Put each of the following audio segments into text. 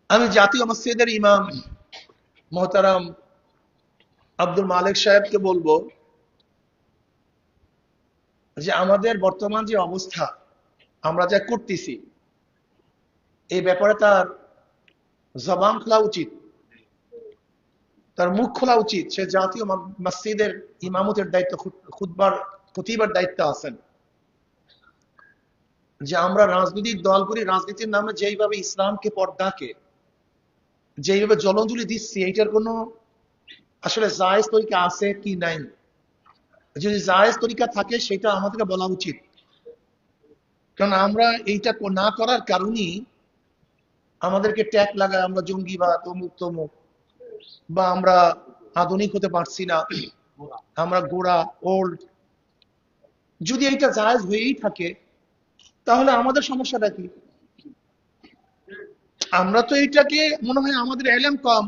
আমি জাতীয় মসজিদের ইমাম মোহতারাম আব্দুল মালিক সাহেবকে বলবো যে আমাদের বর্তমান যে অবস্থা আমরা যা করতেছি এই ব্যাপারে তার জবান খোলা উচিত, তার মুখ খোলা উচিত। সে জাতীয় মসজিদের ইমামতের দায়িত্ব, খুতবার খতিবার দায়িত্ব আছেন। যে আমরা রাজনৈতিক দলগুলি রাজনীতির নামে যেইভাবে ইসলামকে পর্দাকে যেইভাবে জলঞ্জলি দিচ্ছি, এইটার কোনো আসলে জায়েজ তরিকা আছে কি নাই। যদি জায়েজ তরিকা থাকে সেটা আমাদেরকে বলা উচিত, কারণ আমরা এইটা না করার কারণেই আমাদেরকে ট্যাগ লাগায় আমরা জঙ্গি বা তমুক তমুক, বা আমরা আধুনিক হতে পারছি না, আমরা গোড়া ওল্ড। যদি এইটা জায়েজ হয়েই থাকে তাহলে আমাদের সমস্যাটা কি? আমরা তো এইটাকে মনে হয় আমাদের এলেম কম,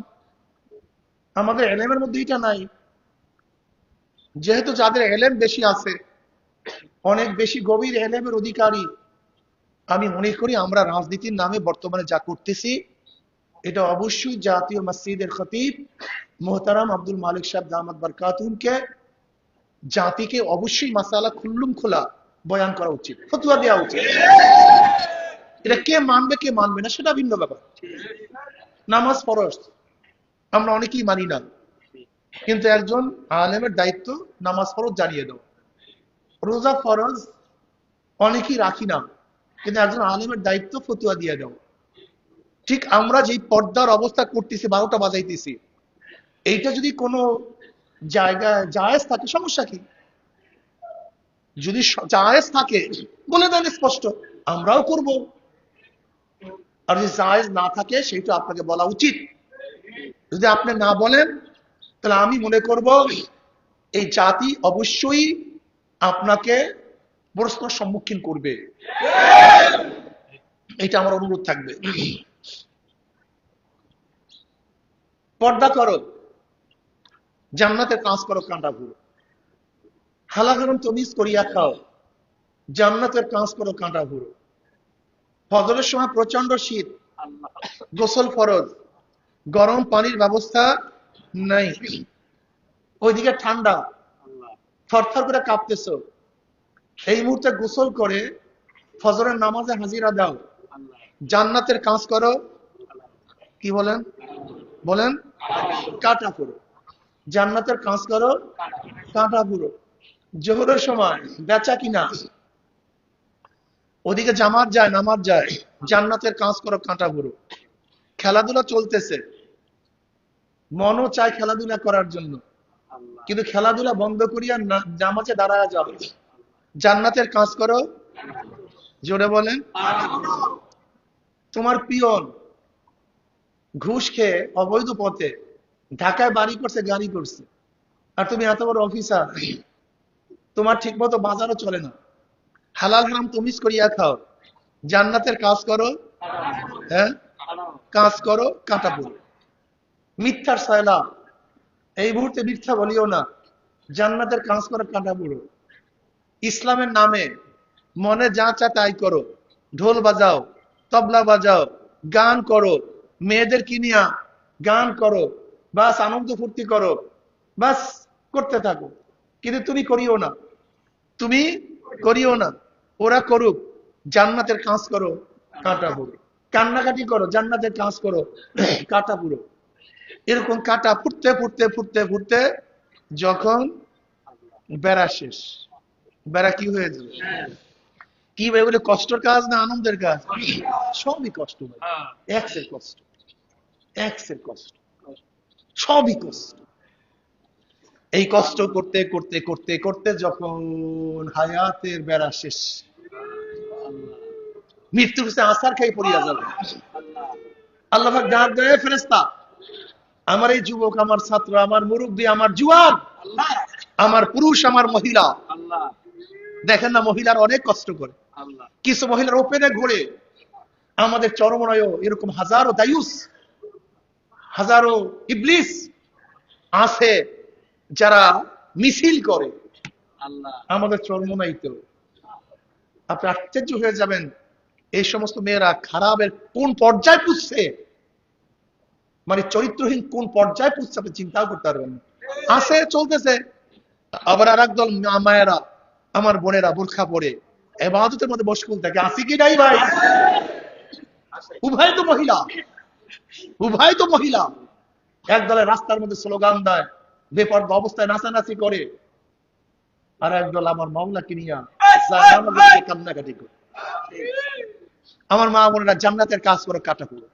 আমাদের এলেমের মধ্যে এটা নাই। যেহেতু যাদের এলেম বেশি আছে, অনেক বেশি গভীর এলেমের অধিকারী, আমি মনে করি আমরা রাজনীতির নামে বর্তমানে যা করতেছি এটা অবশ্যই জাতীয় মসজিদের খতিব মোহতারাম আব্দুল মালিক সাহেব দামাত বরকাতুহুমকে জাতিকে অবশ্যই মাসালা খুল্লুম খোলা বয়ান করা উচিত, ফতোয়া দেওয়া উচিত। এটা কে মানবে কে মানবে না সেটা ভিন্ন ব্যাপার। নামাজ ফরজ, আমরা অনেকেই মানি না, কিন্তু একজন আলেমের দায়িত্ব নামাজ ফরজ জানিয়ে দেওয়া। রোজা ফরজ, অনেকেই রাখি না, কিন্তু একজন আলেমের দায়িত্ব ফতোয়া দিয়ে দেওয়া। ঠিক আমরা যেই পর্দার অবস্থা করতেছি, 12টা বাজাইতেছি, এইটা যদি কোনো জায়গায় জায়েজ থাকে সমস্যা কি? যদি জায়েজ থাকে বলে দেন স্পষ্ট, আমরাও করব। আর যদি জায়েজ না থাকে সেটা আপনাকে বলা উচিত। যদি আপনি না বলেন তাহলে আমি মনে করব এই জাতি অবশ্যই আপনাকে প্রশ্নের সম্মুখীন করবে। এটা আমার অনুরোধ থাকবে। পর্দা করো, জান্নাতের কাজ করো, কাঁটা ঘুরো। হালাল হারাম তমিজ করিয়া খাও, জান্নাতের কাজ করো, কাঁটা ঘুরো। ফজরের সময় প্রচন্ড শীত, গোসল ফরজ, গরম পানির ব্যবস্থা নাই, ওইদিকে ঠান্ডা, থরথর করে কাঁপতেছো, এই মুহূর্তে গোসল করে ফজরের নামাজে হাজিরা দাও, জান্নাতের কাজ করো, কি বলেন বলেন, কাঁটা পুরো। জান্নাতের কাজ করো, কাঁটা পুরো। জোহরের সময় বেচা কিনা, ওদিকে জামাত যায় নামাজ যায়, জান্নাতের কাজ করো, কাঁটা পুরো। খেলাধুলা চলতেছে, মনও চায় খেলাধুলা করার জন্য, কিন্তু খেলাধুলা বন্ধ করিয়া জামাতে দাঁড়ায় যাও, জান্নাতের কাজ করো। জোরে বলেন। তোমার পিয়ন ঘুষ খেয়ে অবৈধ পথে ঢাকায় বাড়ি করছে, গাড়ি করছে, আর তুমি এত বড় অফিসার, তোমার ঠিক মতো বাজারও চলে না, হালাল হারাম তমিজ করিয়া খাও, জান্নাতের কাজ করো, হ্যাঁ কাজ করো, কাঁটা পড়ো। মিথ্যার সয়লা, এই মুহূর্তে মিথ্যা বলিও না, জান্নাতের কাজ করো, কাঁটা পড়ো। ইসলামের নামে মনে যা চা তাই করো, ঢোল বাজাও, তবলা বাজাও, গান করো, মেয়েদের কিনিয়া গান করো, বাস আনন্দ ফুর্তি করো, বাস করতে থাকো। কিন্তু তুমি করিও না, তুমি করিও না, ওরা করুক, জান্নাতের কাজ করো, কাঁটা পুরো। কান্নাকাটি করো, জান্নাতের কাজ করো, কাঁটা পুরো। এরকম কাঁটা ফুটতে ফুটতে ফুটতে ফুটতে যখন বেড়া শেষ, বেড়া কি হয়ে যাবে? কি ভাই বলে, কষ্টের কাজ না আনন্দের কাজ? সবই কষ্ট ভাই, এক্সের কষ্ট, এক্সের কষ্ট, সবই কষ্ট। এই কষ্ট করতে করতে করতে করতে যখন হায়াতের বেড়া শেষ, মৃত্যু কাছে আসার খাই পড়িয়া যাবে, আল্লাহ পাক ডাক দেয়, ফেরেশতা আমার এই যুবক, আমার ছাত্র, আমার মুরব্বী, আমার জুয়ান, আমার পুরুষ, আমার মহিলা, দেখেন না মহিলার অনেক কষ্ট করে, কিছু মহিলার ওপেনে ঘুরে, আমাদের চরমরায় এরকম হাজারো দায়ুস, হাজারো ইবলিস আছে যারা মিছিল করে আমাদের চরমনাইতে। আপনি আশ্চর্য হয়ে যাবেন এই সমস্ত মেয়েরা খারাপের কোন পর্যায়ে পুষছে, মানে চরিত্রহীন কোন পর্যায়ে পৌঁছছে আপনি চিন্তাও করতে পারবেন না। আছে, চলতেছে। আবার আর একদল মায়েরা, আমার বোনেরা বোরখা পরে ইবাদতের মধ্যে মশগুল থাকে। আছে কি নাই ভাই? উভয় তো মহিলা, উভয় তো মহিলা। একদলে রাস্তার মধ্যে স্লোগান দেয়, বেপরদা অবস্থায় নাচানাচি করে, আর একদল আমার মাওলাকে নিয়া কান্নাকাটি করে। আমার মা বোনেরা জান্নাতের কাজ করে কাটা পুরো,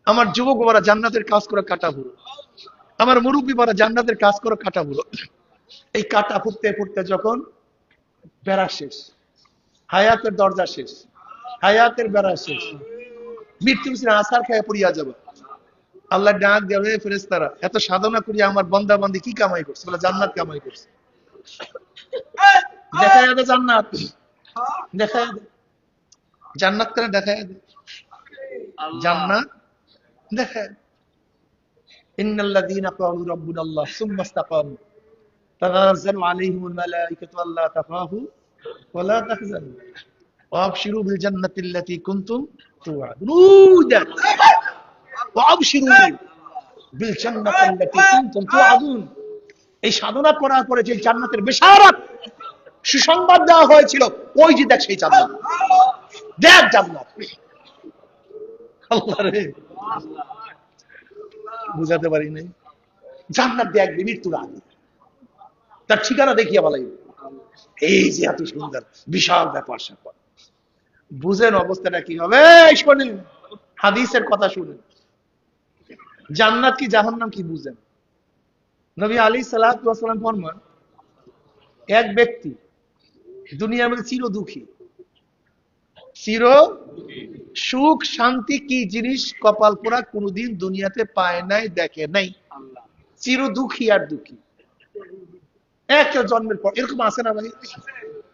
আমার যুবক বাবারা জান্নাতের কাজ করে কাটা পুরো, আমার মুরব্বী বাবারা জান্নাতের কাজ করে কাটা পুরো। এই কাটা ফুটতে ফুটতে যখন বেড়া শেষ, হায়াতের দরজা শেষ, হায়াতের বেড়া শেষ, মৃত্যু আসার খেয়ে পড়িয়া যাবে, আল্লাহ ডাক দেবে ফেরেশতারা, এত সাধনা করিয়া আমার বান্দা বান্দি কি কামাই করছে? বলে জান্নাত কামাই করছে। দেখা যাবে জান্নাত, দেখা যাবে জান্নাত করে, দেখা যাবে জান্নাত, দেখা যাবে। ইন্নাল্লাযীনা ক্বালু রাব্বুনাল্লাহ সুম্মা ইসতাকামু তাতানাজ্জালু আলাইহিমুল মালায়েকাতু আল্লা তাখাফু ওয়া লা তাহজানু ওয়া আবশিরু বিল জান্নাতিল্লাতী কুনতুম তুআদুন ওয়া আবশিরু বিল জান্নাতিল্লাতী কুনতুম তুআদুন। এই সাধনা করার পরে যে জান্নাতের বেশারাত সুসংবাদ দেওয়া হয়েছিল, ওই যে দেখ সেই জান্নাত, দেখ জান্নাত। আল্লাহ রে, বুঝাতে পারি নাই। জান্নাত দেখবে মৃত্যুর আগে, তার ঠিকানা দেখিয়া বলাই, এই যে এত সুন্দর বিশাল ব্যাপার স্যাপার। বুঝেন অবস্থাটা কি হবে? শোনেন হাদিসের কথা, শুনেন জান্নাত কি জাহান্নাম কি বুঝেন। নবী আলাইহিস সালাতু ওয়াস সালাম ফরমান, এক ব্যক্তি দুনিয়ার মধ্যে চির দুঃখী, চির সুখ শান্তি কি জিনিস কপাল পোড়া কোনদিন দুনিয়াতে পায় নাই, দেখে নাই। চির দুঃখী আর দুঃখী এক জন্মের পর এরকম আছে না ভাই?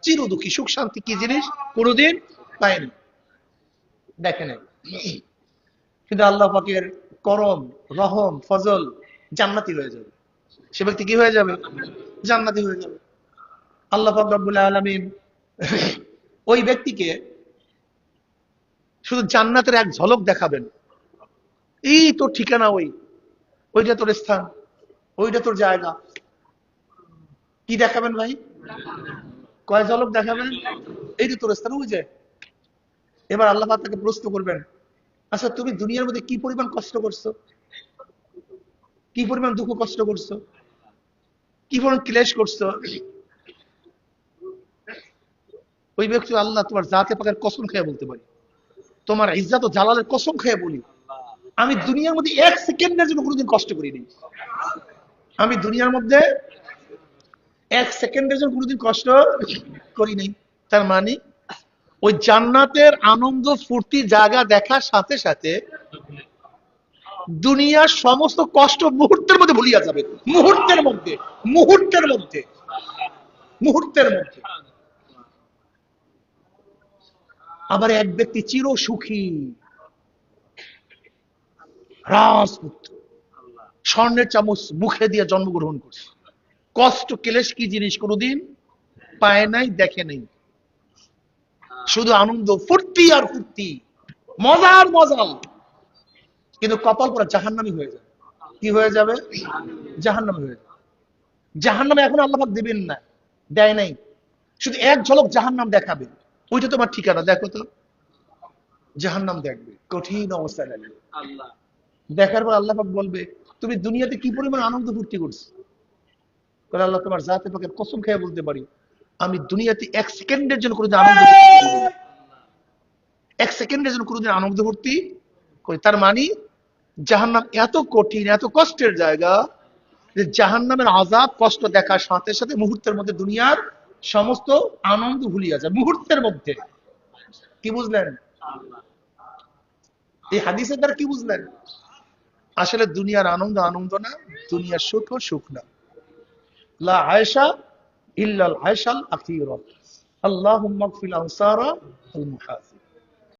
চির দুঃখী, সুখ শান্তি কি জিনিস কোনদিন পায়নি, দেখে নাই। কিন্তু আল্লাহ পাকের করম রহম ফজল জান্নাতি হয়ে যাবে, সে ব্যক্তি কি হয়ে যাবে? জান্নাতি হয়ে যাবে। আল্লাহ পাক রব্বুল আলামিন ওই ব্যক্তিকে শুধু জান্নাতের এক ঝলক দেখাবেন, এই তোর ঠিকানা, ওইটা তোর স্থান, ওইটা তোর জায়গা। কি দেখাবেন ভাই? কয় ঝলক দেখাবেন? এইটা তোর স্থান, ওই যে। এবার আল্লাহ পাক তাকে প্রশ্ন করবেন, আচ্ছা তুমি দুনিয়ার মধ্যে কি পরিমাণ কষ্ট করছো, কি পরিমাণ দুঃখ কষ্ট করছো, কি পরিমাণ ক্লেশ করছো? ওই ব্যক্তি, আল্লাহ তোমার জাতে পাকের কসম খেয়ে বলতে পারি, তোমার ইজ্জত ও জালালের কসম খেয়ে বলি, আমি দুনিয়ার মধ্যে এক সেকেন্ডের জন্য কোনোদিন কষ্ট করিনি। আমি দুনিয়ার মধ্যে এক সেকেন্ডের জন্য কোনোদিন কষ্ট করি নাই। তার মানে ওই জান্নাতের আনন্দ ফুর্তি জায়গা দেখার সাথে সাথে দুনিয়ার সমস্ত কষ্ট মুহূর্তের মধ্যে ভুলিয়া যাবে, মুহূর্তের মধ্যে, মুহূর্তের মধ্যে, মুহূর্তের মধ্যে। আবার এক ব্যক্তি চির সুখী, রাজপুত্র, স্বর্ণের চামচ মুখে দিয়ে জন্মগ্রহণ করছে, কষ্ট ক্লেশ কি জিনিস কোনোদিন পায় নাই, দেখে নাই, শুধু আনন্দ ফুর্তি আর ফুর্তি, মজার মজা। কিন্তু কপাল পরা জাহান্নামী হয়ে যাবে। কি হয়ে যাবে? জাহান্নামী হয়ে যাবে। জাহান্নামে এখন আল্লাহ পাক দিবেন না, দেয় নাই, শুধু এক ঝলক জাহান্নাম দেখাবে, ওইটা তোমার ঠিকানা, দেখো তো। জাহান্নাম দেখবে, কঠিন অবস্থায় লাগবে। দেখার পর আল্লাহ পাক বলবে, তুমি দুনিয়াতে কি পরিমাণ আনন্দ ফুর্তি করছো? আল্লাহ তোমার জাতে পাকের কসম খেয়ে বলতে পারি, আমি দুনিয়াতে এক সেকেন্ডের জন্য কোনোদিন আনন্দ ফুর্তি করিনি, এক সেকেন্ডের জন্য কোনোদিন আনন্দ ফুর্তি করি। তার মানে জাহান্নাম এত কঠিন, এত কষ্টের জায়গা যে জাহান্নামের আযাব কষ্ট দেখার সাথে সাথে মুহূর্তের মধ্যে দুনিয়ার সমস্ত আনন্দ ভুলিয়া যায়, মুহূর্তের মধ্যে। কি বুঝলেন এই হাদিসের দ্বারা? কি বুঝলেন? আসলে দুনিয়ার আনন্দ আনন্দ না, দুনিয়ার সুখ সুখ না। লা আয়েশা ইল্লাল আয়েশাল আখিরা, আল্লাহুম্মা গফির আনসারা আল মুহাসিন।